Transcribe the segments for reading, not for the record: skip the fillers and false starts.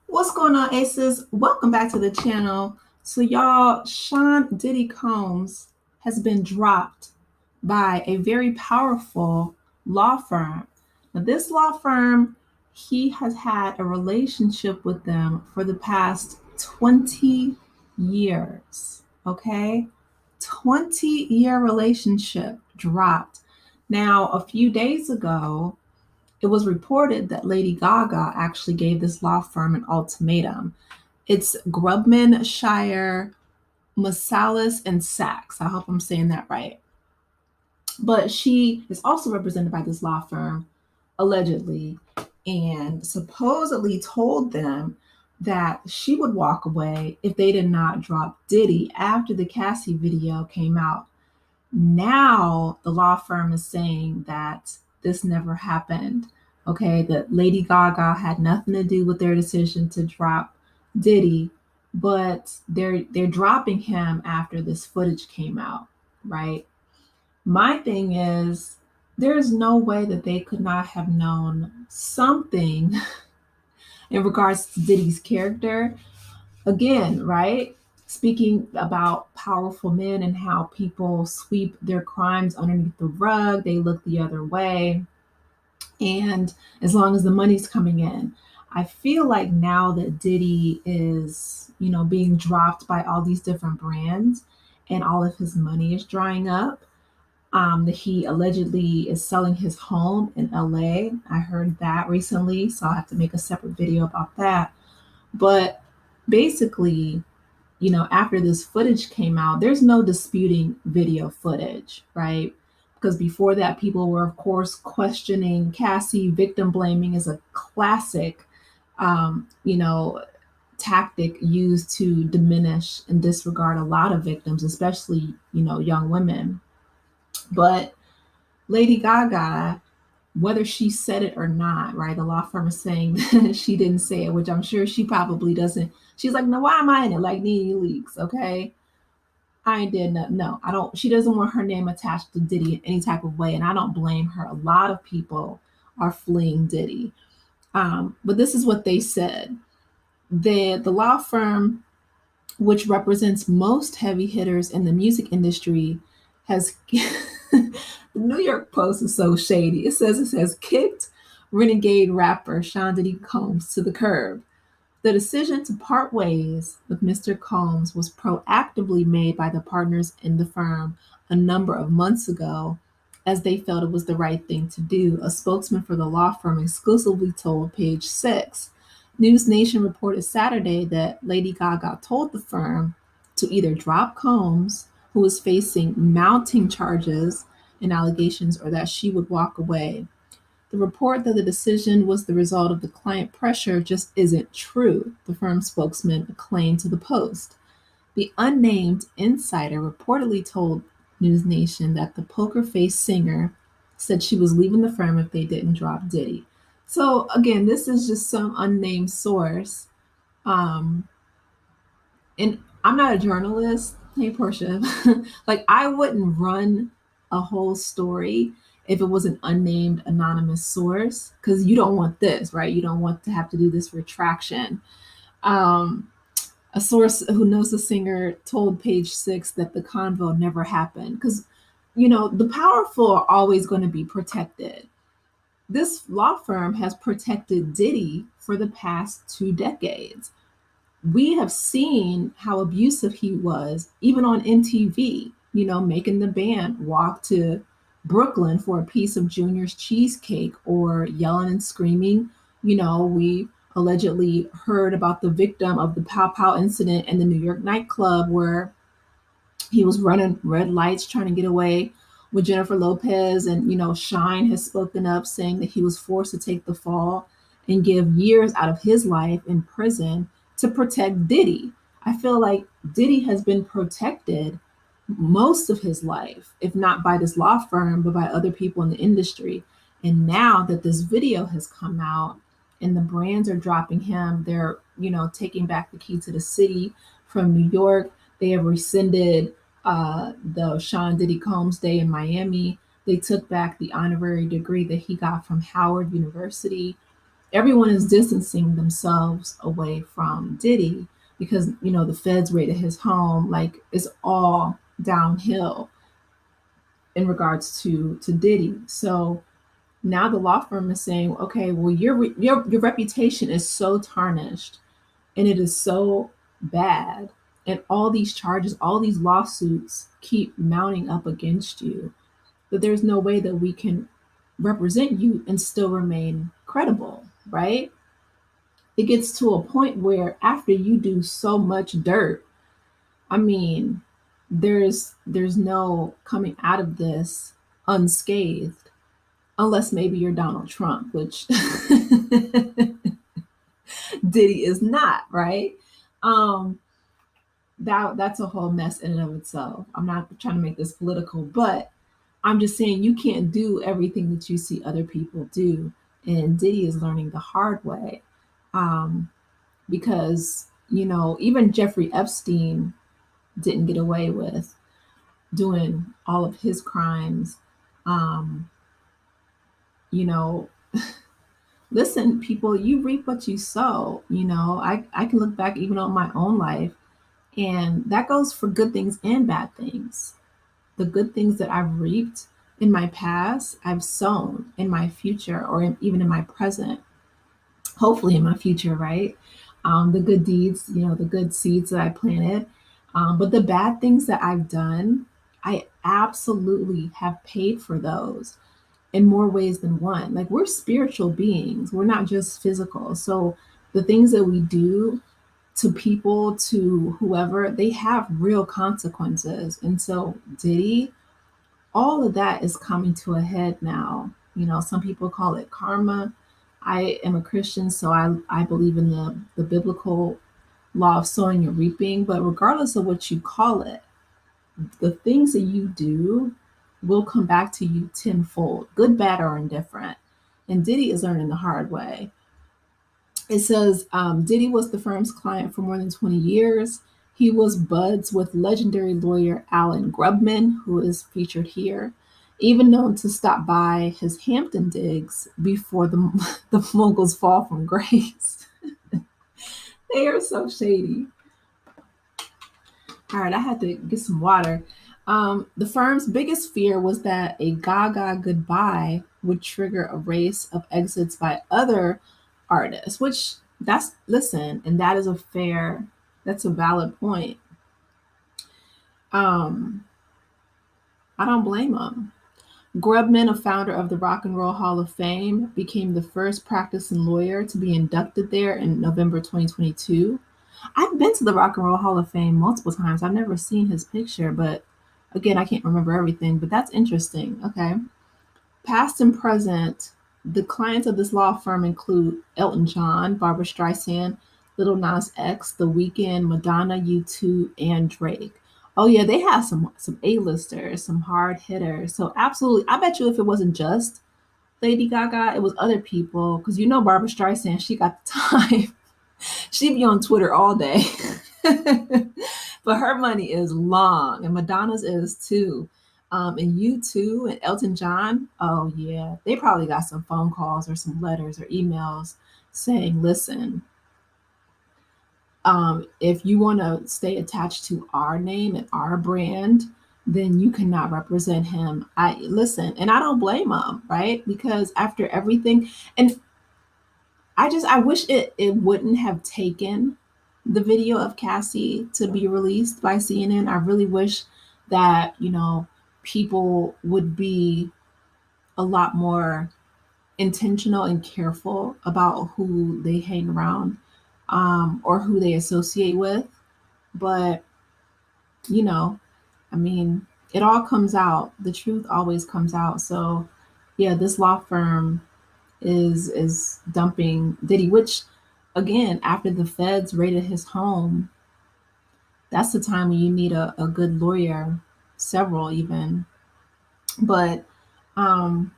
What's going on, Aces? Welcome back to the channel. So, y'all, Sean Diddy Combs has been dropped by a very powerful law firm. Now, this law firm, he has had a relationship with them for the past 20 years. Okay? 20-year relationship dropped. Now, a few days ago, it was reported that Lady Gaga actually gave this law firm an ultimatum. It's Grubman, Shire, Masalis, and Sachs. I hope I'm saying that right. But she is also represented by this law firm, allegedly, and supposedly told them that she would walk away if they did not drop Diddy after the Cassie video came out. Now the law firm is saying that this never happened. Okay, that Lady Gaga had nothing to do with their decision to drop Diddy, but they're dropping him after this footage came out, right? My thing is there's no way that they could not have known something in regards to Diddy's character. Again, right? Speaking about powerful men and how people sweep their crimes underneath the rug, they look the other way. And as long as the money's coming in, I feel like now that Diddy is, being dropped by all these different brands and all of his money is drying up, that he allegedly is selling his home in LA. I heard that recently, so I'll have to make a separate video about that. But basically, after this footage came out, there's no disputing video footage, right? Because before that, people were, of course, questioning Cassie. Victim blaming is a classic, um, you know, tactic used to diminish and disregard a lot of victims, especially, young women. But Lady Gaga, whether she said it or not, right? The law firm is saying that she didn't say it, which I'm sure she probably doesn't. She's like, no, why am I in it? Like Nene Leaks, okay? I ain't did nothing. No, I don't. She doesn't want her name attached to Diddy in any type of way, and I don't blame her. A lot of people are fleeing Diddy, but this is what they said. The law firm, which represents most heavy hitters in the music industry, has the New York Post is so shady. It says kicked renegade rapper Sean Diddy Combs to the curb. The decision to part ways with Mr. Combs was proactively made by the partners in the firm a number of months ago, as they felt it was the right thing to do, a spokesman for the law firm exclusively told Page Six. News Nation reported Saturday that Lady Gaga told the firm to either drop Combs, who was facing mounting charges and allegations, or that she would walk away. The report that the decision was the result of the client pressure just isn't true, the firm's spokesman claimed to the Post. The unnamed insider reportedly told News Nation that the poker face singer said she was leaving the firm if they didn't drop Diddy. So, again, this is just some unnamed source. Um, and I'm not a journalist. Hey, Portia. Like, I wouldn't run a whole story if it was an unnamed anonymous source because you don't want this, right? You don't want to have to do this retraction. Um, a source who knows the singer told Page Six that the convo never happened because, the powerful are always going to be protected. This law firm has protected Diddy for the past 2 decades. We have seen how abusive he was, even on MTV, making the band walk to Brooklyn for a piece of Junior's cheesecake or yelling and screaming. We allegedly heard about the victim of the Pow Pow incident in the New York nightclub where he was running red lights trying to get away with Jennifer Lopez. And, Shine has spoken up saying that he was forced to take the fall and give years out of his life in prison to protect Diddy. I feel like Diddy has been protected most of his life, if not by this law firm, but by other people in the industry. And now that this video has come out and the brands are dropping him, they're, taking back the key to the city from New York. They have rescinded the Sean Diddy Combs Day in Miami. They took back the honorary degree that he got from Howard University. everyone is distancing themselves away from Diddy because, the feds raided his home. Like, it's all downhill in regards to Diddy. So now the law firm is saying, okay, well, your reputation is so tarnished and it is so bad, and all these charges, all these lawsuits keep mounting up against you, that there's no way that we can represent you and still remain credible, right? It gets to a point where after you do so much dirt, I mean, there's no coming out of this unscathed, unless maybe you're Donald Trump, which Diddy is not, right? Um, that's a whole mess in and of itself. I'm not trying to make this political, but I'm just saying you can't do everything that you see other people do, and Diddy is learning the hard way, um, because even Jeffrey Epstein didn't get away with doing all of his crimes. Um, you know, Listen, people, you reap what you sow. I can look back even on my own life, and that goes for good things and bad things. The good things that I've reaped in my past, I've sown in my future, or even in my present, hopefully in my future, right? The good deeds, the good seeds that I planted. But the bad things that I've done, I absolutely have paid for those in more ways than one. Like, we're spiritual beings, we're not just physical. So the things that we do to people, to whoever, they have real consequences. And so Diddy, all of that is coming to a head now. Some people call it karma. I am a Christian, so I believe in the biblical law of sowing and reaping. But regardless of what you call it, the things that you do will come back to you tenfold, good, bad, or indifferent. And Diddy is learning the hard way. It says Diddy was the firm's client for more than 20 years. He was buds with legendary lawyer Alan Grubman, who is featured here, even known to stop by his Hampton digs before the moguls fall from grace. They are so shady. All right, I had to get some water. The firm's biggest fear was that a Gaga goodbye would trigger a race of exits by other artists, which listen, and that's a valid point. Um, I don't blame them. Grubman, a founder of the Rock and Roll Hall of Fame, became the first practicing lawyer to be inducted there in November 2022. I've been to the Rock and Roll Hall of Fame multiple times. I've never seen his picture, but again, I can't remember everything, but that's interesting. Okay. Past and present, the clients of this law firm include Elton John, Barbara Streisand, Little Nas X, The Weeknd, Madonna, U2, and Drake. Oh yeah, they have some A-listers, some hard hitters. So absolutely, I bet you if it wasn't just Lady Gaga, it was other people. Because Barbara Streisand, she got the time. She'd be on Twitter all day. But her money is long, and Madonna's is too. And U2 and Elton John, oh yeah, they probably got some phone calls or some letters or emails saying, listen, if you want to stay attached to our name and our brand, then you cannot represent him. I listen, and I don't blame them, right? Because after everything, and I wish it wouldn't have taken the video of Cassie to be released by CNN. I really wish that, people would be a lot more intentional and careful about who they hang around, or who they associate with. But, you know, I mean, it all comes out. The truth always comes out. So, yeah, this law firm is dumping Diddy, which again, after the feds raided his home, that's the time when you need a good lawyer, several even. But um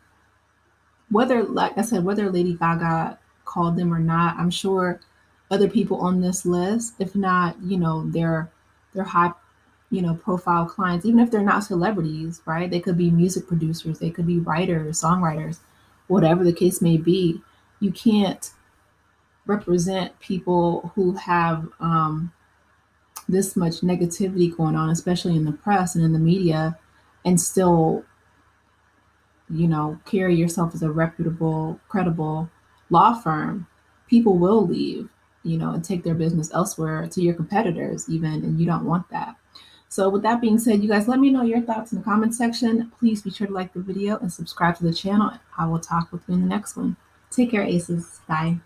whether, like I said, whether Lady Gaga called them or not, I'm sure other people on this list, if not, they're high, profile clients, even if they're not celebrities, right? They could be music producers, they could be writers, songwriters, whatever the case may be. You can't represent people who have this much negativity going on, especially in the press and in the media, and still, carry yourself as a reputable, credible law firm, people will leave, and take their business elsewhere to your competitors, even, and you don't want that. So, with that being said, you guys let me know your thoughts in the comment section. Please be sure to like the video and subscribe to the channel. I will talk with you in the next one. Take care, Aces. Bye.